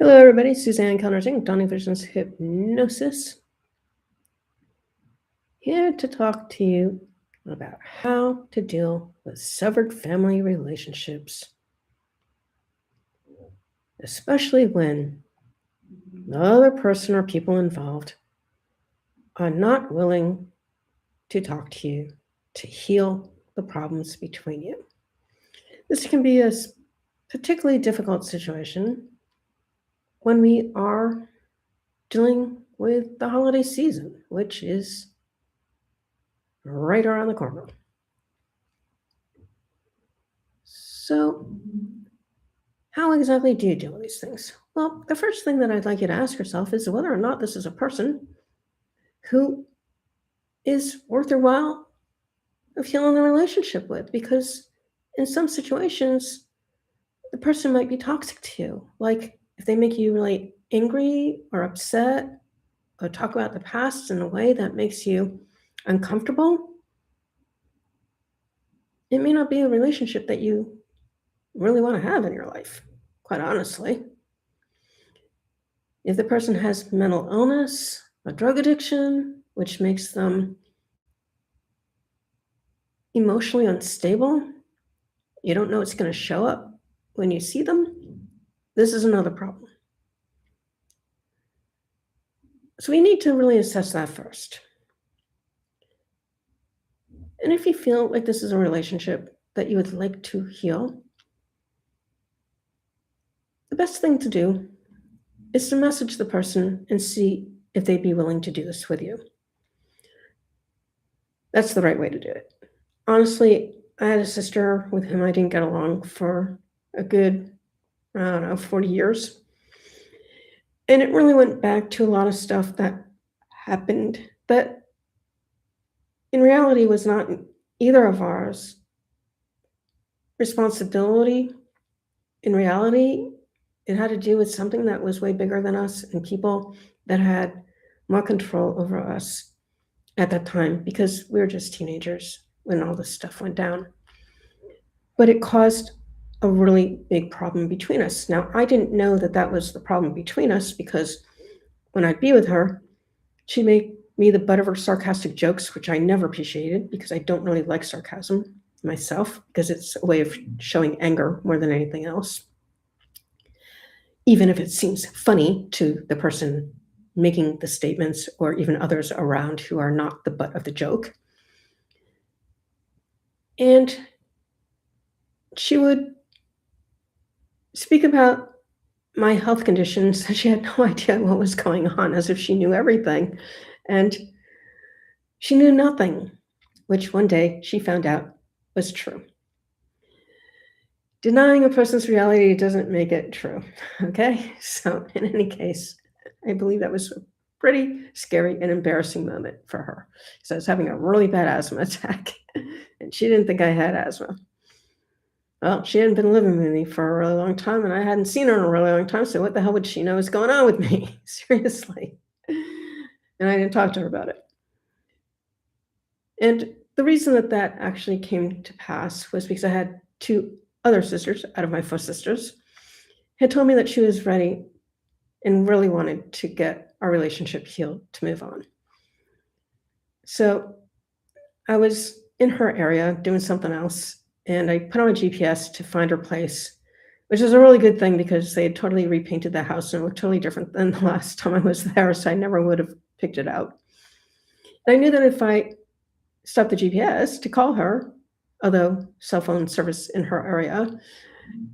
Hello, everybody. Suzanne Kellner-Zinck, Dawning Visions Hypnosis, here to talk to you about how to deal with severed family relationships, especially when the other person or people involved are not willing to talk to you to heal the problems between you. This can be a particularly difficult situation when we are dealing with the holiday season, which is right around the corner. So, how exactly do you deal with these things? Well, the first thing that I'd like you to ask yourself is whether or not this is a person who is worth your while of healing the relationship with, because in some situations, the person might be toxic to you. Like if they make you really angry or upset or talk about the past in a way that makes you uncomfortable, it may not be a relationship that you really want to have in your life, quite honestly. If the person has mental illness, a drug addiction, which makes them emotionally unstable, you don't know it's going to show up when you see them, this is another problem. So we need to really assess that first. And if you feel like this is a relationship that you would like to heal, the best thing to do is to message the person and see if they'd be willing to do this with you. That's the right way to do it. Honestly, I had a sister with whom I didn't get along for a good, 40 years. And it really went back to a lot of stuff that happened that in reality was not either of ours responsibility. In reality, it had to do with something that was way bigger than us and people that had more control over us at that time, because we were just teenagers when all this stuff went down. But it caused a really big problem between us. Now, I didn't know that that was the problem between us, because when I'd be with her, she made me the butt of her sarcastic jokes, which I never appreciated because I don't really like sarcasm myself, because it's a way of showing anger more than anything else, even if it seems funny to the person making the statements or even others around who are not the butt of the joke. And she would speak about my health conditions. She had no idea what was going on, as if she knew everything. And she knew nothing, which one day she found out was true. Denying a person's reality doesn't make it true, okay? So in any case, I believe that was a pretty scary and embarrassing moment for her. So I was having a really bad asthma attack, and she didn't think I had asthma. Well, she hadn't been living with me for a really long time, and I hadn't seen her in a really long time, so what the hell would she know is going on with me? Seriously. And I didn't talk to her about it. And the reason that that actually came to pass was because I had two other sisters out of my four sisters had told me that she was ready and really wanted to get our relationship healed to move on. So I was in her area doing something else, and I put on a GPS to find her place, which is a really good thing because they had totally repainted the house and it looked totally different than the last time I was there, so I never would have picked it out. And I knew that if I stopped the GPS to call her, although cell phone service in her area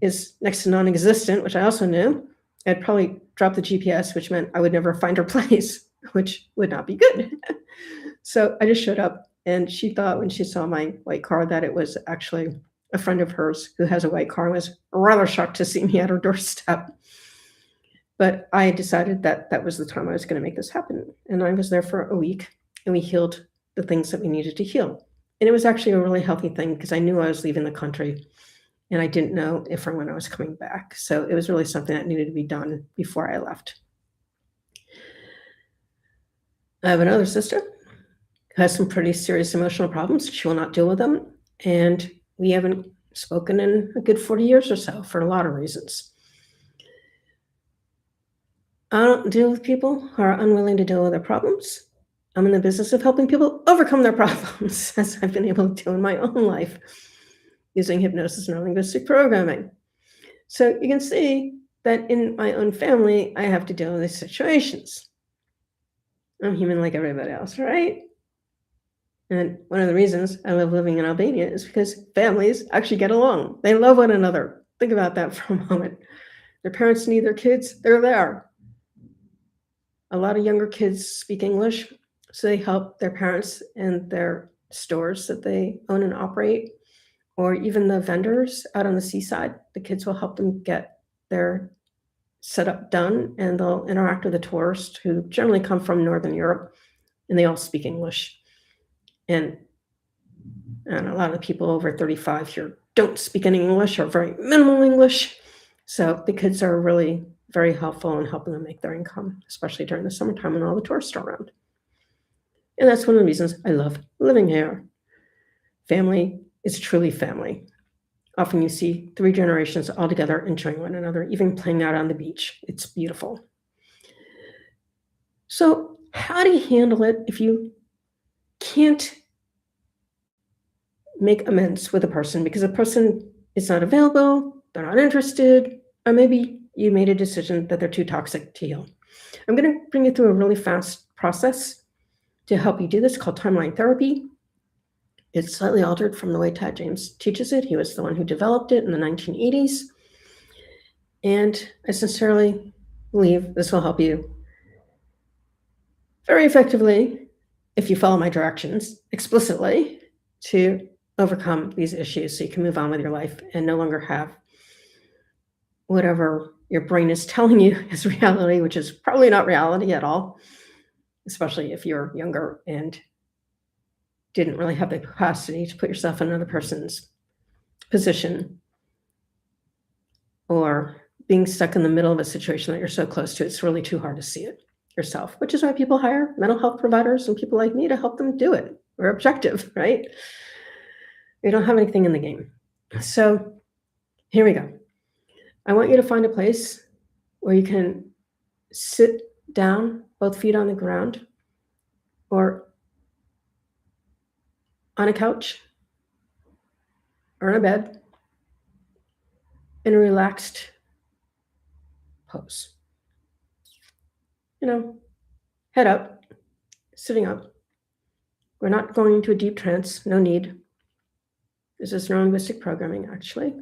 is next to non-existent, which I also knew, I'd probably drop the GPS, which meant I would never find her place, which would not be good. So I just showed up, and she thought when she saw my white car that it was actually a friend of hers who has a white car, and was rather shocked to see me at her doorstep. But I decided that that was the time I was going to make this happen. And I was there for a week, and we healed the things that we needed to heal. And it was actually a really healthy thing because I knew I was leaving the country, and I didn't know if or when I was coming back. So it was really something that needed to be done before I left. I have another sister who has some pretty serious emotional problems. She will not deal with them. And we haven't spoken in a good 40 years or so for a lot of reasons. I don't deal with people who are unwilling to deal with their problems. I'm in the business of helping people overcome their problems, as I've been able to do in my own life using hypnosis and linguistic programming. So you can see that in my own family, I have to deal with these situations. I'm human like everybody else, right? And one of the reasons I love living in Albania is because families actually get along. They love one another. Think about that for a moment. Their parents need their kids, they're there. A lot of younger kids speak English, so they help their parents in their stores that they own and operate, or even the vendors out on the seaside. The kids will help them get their setup done, and they'll interact with the tourists who generally come from Northern Europe, and they all speak English. And a lot of the people over 35 here don't speak any English or very minimal English. So the kids are really very helpful in helping them make their income, especially during the summertime when all the tourists are around. And that's one of the reasons I love living here. Family is truly family. Often you see 3 generations all together enjoying one another, even playing out on the beach. It's beautiful. So, how do you handle it if you can't make amends with a person because a person is not available, they're not interested, or maybe you made a decision that they're too toxic to heal? I'm going to bring you through a really fast process to help you do this called timeline therapy. It's slightly altered from the way Tad James teaches it. He was the one who developed it in the 1980s. And I sincerely believe this will help you very effectively, if you follow my directions explicitly, to overcome these issues so you can move on with your life and no longer have whatever your brain is telling you is reality, which is probably not reality at all, especially if you're younger and didn't really have the capacity to put yourself in another person's position, or being stuck in the middle of a situation that you're so close to, it's really too hard to see it yourself, which is why people hire mental health providers and people like me to help them do it. We're objective, right? We don't have anything in the game. So here we go. I want you to find a place where you can sit down, both feet on the ground, or on a couch, or in a bed, in a relaxed pose. Head up, sitting up. We're not going into a deep trance, no need. This is neurolinguistic programming, actually.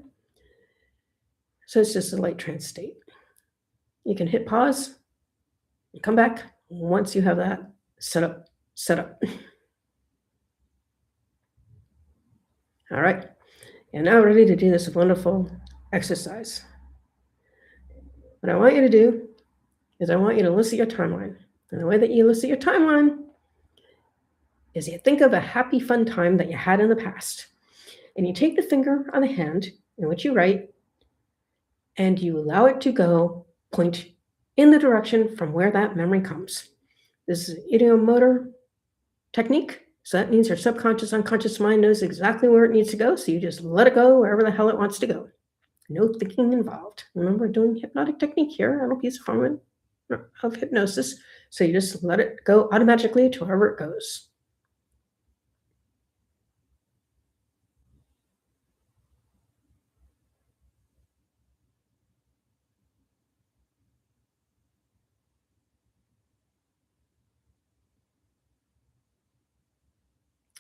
So it's just a light trance state. You can hit pause and come back once you have that set up. All right. You're now ready to do this wonderful exercise. What I want you to do is I want you to list your timeline. And the way that you list your timeline is you think of a happy, fun time that you had in the past. And you take the finger on the hand in which you write, and you allow it to go point in the direction from where that memory comes. This is an ideomotor technique. So that means your subconscious, unconscious mind knows exactly where it needs to go. So you just let it go wherever the hell it wants to go. No thinking involved. Remember, we're doing hypnotic technique here. I don't use a form of hypnosis. So you just let it go automatically to wherever it goes.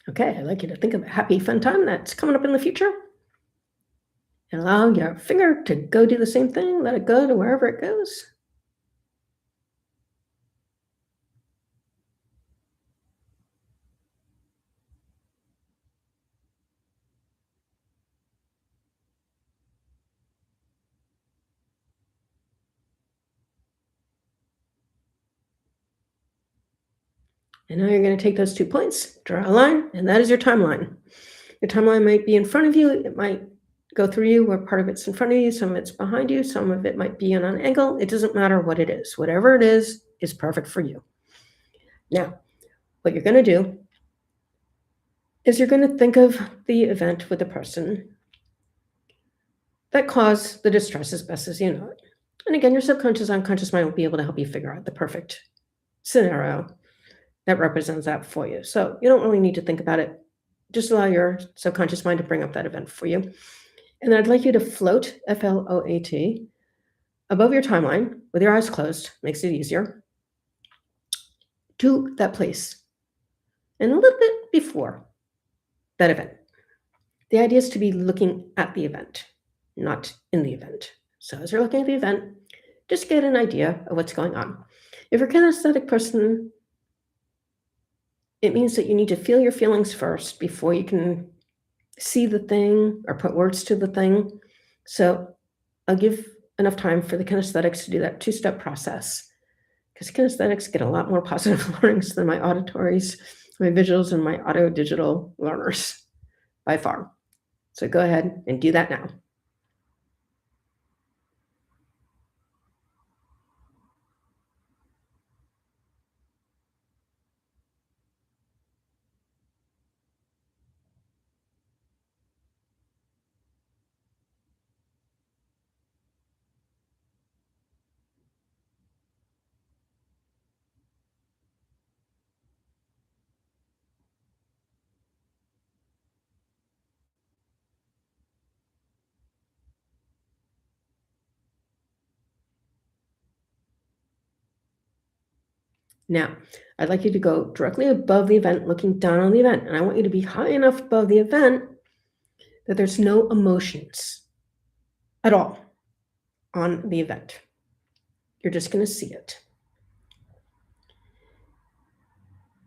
Okay, I'd like you to think of a happy, fun time that's coming up in the future. And allow your finger to go do the same thing. Let it go to wherever it goes. And now you're going to take those 2 points, draw a line, and that is your timeline. Your timeline might be in front of you. It might go through you, where part of it's in front of you, some of it's behind you, some of it might be on an angle. It doesn't matter what it is. Whatever it is perfect for you. Now, what you're going to do is you're going to think of the event with the person that caused the distress as best as you know it. And again, your subconscious, unconscious mind will be able to help you figure out the perfect scenario that represents that for you. So you don't really need to think about it. Just allow your subconscious mind to bring up that event for you. And then I'd like you to float, FLOAT, above your timeline with your eyes closed, makes it easier, to that place and a little bit before that event. The idea is to be looking at the event, not in the event. So as you're looking at the event, just get an idea of what's going on. If you're a kinesthetic person, it means that you need to feel your feelings first before you can see the thing or put words to the thing. So I'll give enough time for the kinesthetics to do that two-step process, because kinesthetics get a lot more positive learnings than my auditories, my visuals, and my audio-digital learners by far. So go ahead and do that now. Now, I'd like you to go directly above the event, looking down on the event. And I want you to be high enough above the event that there's no emotions at all on the event. You're just going to see it.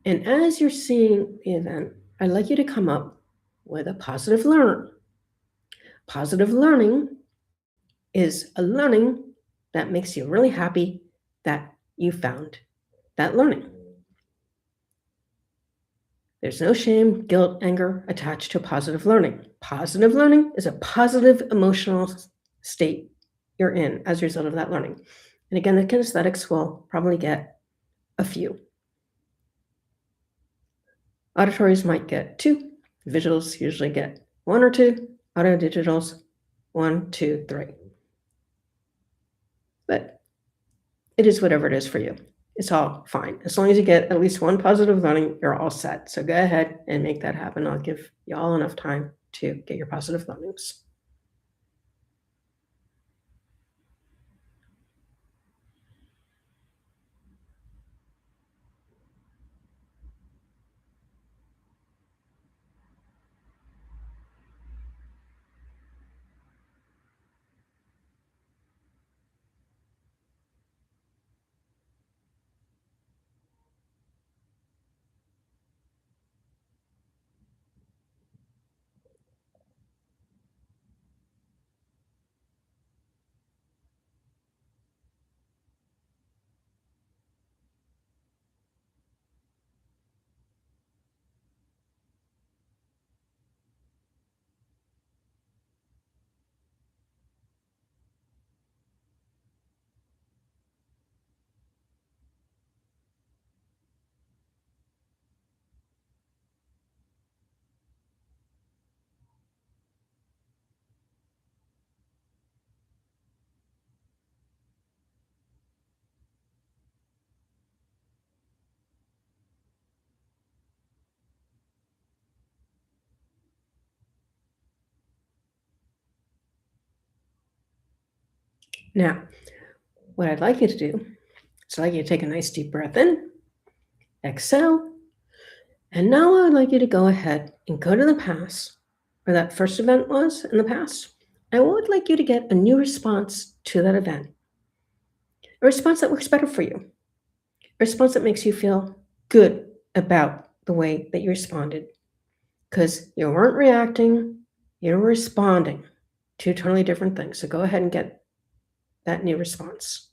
And as you're seeing the event, I'd like you to come up with a positive learner. Positive learning is a learning that makes you really happy that you found that learning. There's no shame, guilt, anger attached to positive learning. Positive learning is a positive emotional state you're in as a result of that learning. And again, the kinesthetics will probably get a few. Auditories might get 2. Visuals usually get 1 or 2. Audio digitals, 1, 2, 3. But it is whatever it is for you. It's all fine. As long as you get at least one positive learning, you're all set. So go ahead and make that happen. I'll give you all enough time to get your positive learnings. Now, what I'd like you to do is I'd like you to take a nice deep breath in, exhale, and now I would like you to go ahead and go to the past, where that first event was in the past. I would like you to get a new response to that event, a response that works better for you, a response that makes you feel good about the way that you responded, because you weren't reacting, you were responding to totally different things. So go ahead and get that new response.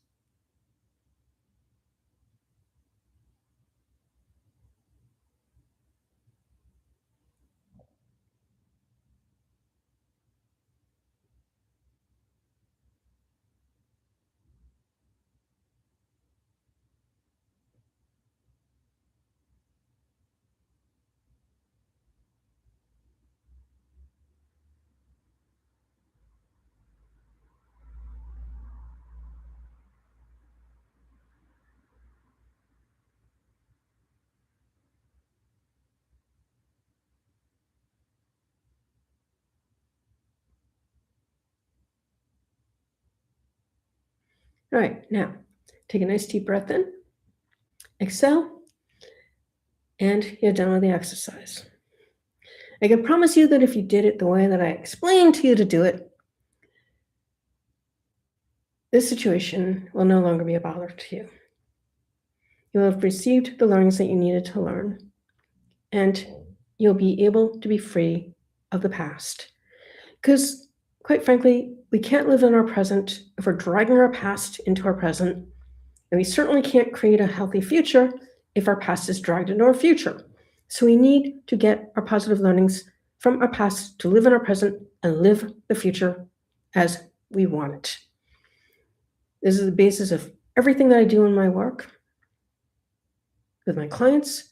All right, now take a nice deep breath in, exhale, and you're done with the exercise. I can promise you that if you did it the way that I explained to you to do it, this situation will no longer be a bother to you. You will have received the learnings that you needed to learn, and you'll be able to be free of the past. Because, quite frankly, we can't live in our present if we're dragging our past into our present, and we certainly can't create a healthy future if our past is dragged into our future. So we need to get our positive learnings from our past to live in our present and live the future as we want it. This is the basis of everything that I do in my work with my clients,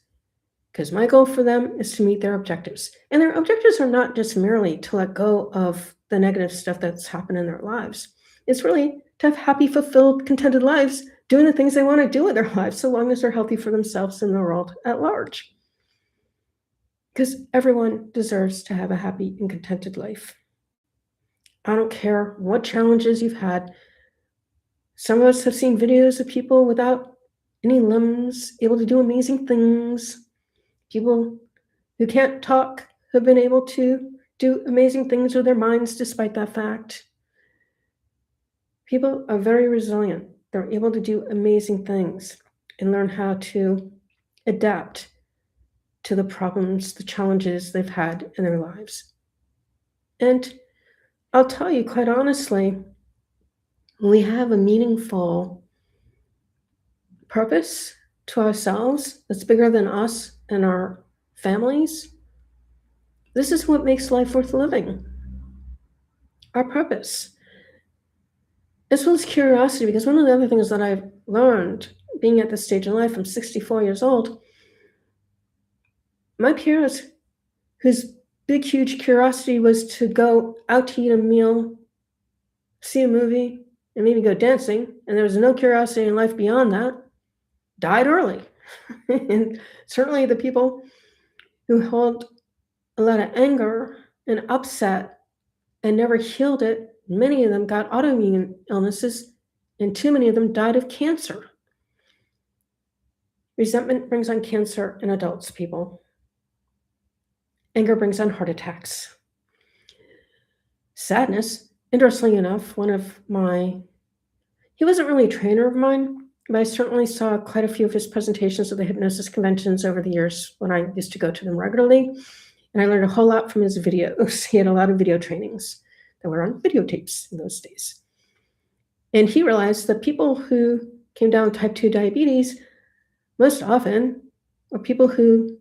because my goal for them is to meet their objectives. And their objectives are not just merely to let go of the negative stuff that's happened in their lives. It's really to have happy, fulfilled, contented lives, doing the things they want to do with their lives, so long as they're healthy for themselves and the world at large. Because everyone deserves to have a happy and contented life. I don't care what challenges you've had. Some of us have seen videos of people without any limbs, able to do amazing things. People who can't talk have been able to do amazing things with their minds despite that fact. People are very resilient. They're able to do amazing things and learn how to adapt to the problems, the challenges they've had in their lives. And I'll tell you quite honestly, when we have a meaningful purpose to ourselves that's bigger than us and our families, this is what makes life worth living. Our purpose. As well as curiosity, because one of the other things that I've learned being at this stage in life, I'm 64 years old, my peers whose big, huge curiosity was to go out to eat a meal, see a movie, and maybe go dancing, and there was no curiosity in life beyond that, died early. And certainly the people who hold a lot of anger and upset and never healed it, many of them got autoimmune illnesses, and too many of them died of cancer. Resentment brings on cancer in adults, people. Anger brings on heart attacks. Sadness, interestingly enough, he wasn't really a trainer of mine, but I certainly saw quite a few of his presentations at the hypnosis conventions over the years when I used to go to them regularly. And I learned a whole lot from his videos. He had a lot of video trainings that were on videotapes in those days. And he realized that people who came down with type 2 diabetes most often were people who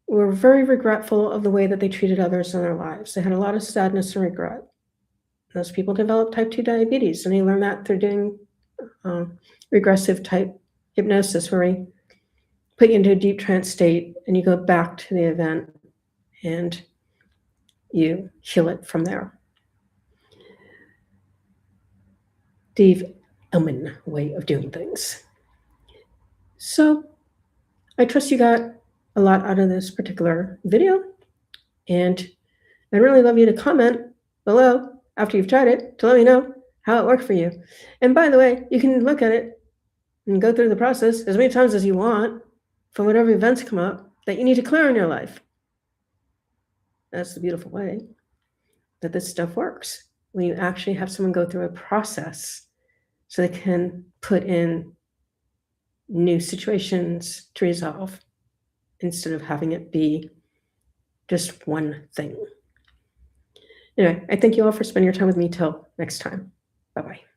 were very regretful of the way that they treated others in their lives. They had a lot of sadness and regret. Those people developed type 2 diabetes, and he learned that through doing regressive type hypnosis, where we put you into a deep trance state and you go back to the event and you heal it from there. Dave Elman way of doing things. So I trust you got a lot out of this particular video, and I'd really love you to comment below after you've tried it to let me know how it worked for you. And by the way, you can look at it and go through the process as many times as you want for whatever events come up that you need to clear in your life. That's the beautiful way that this stuff works, when you actually have someone go through a process so they can put in new situations to resolve instead of having it be just one thing. Anyway, I thank you all for spending your time with me. Till next time. Bye-bye.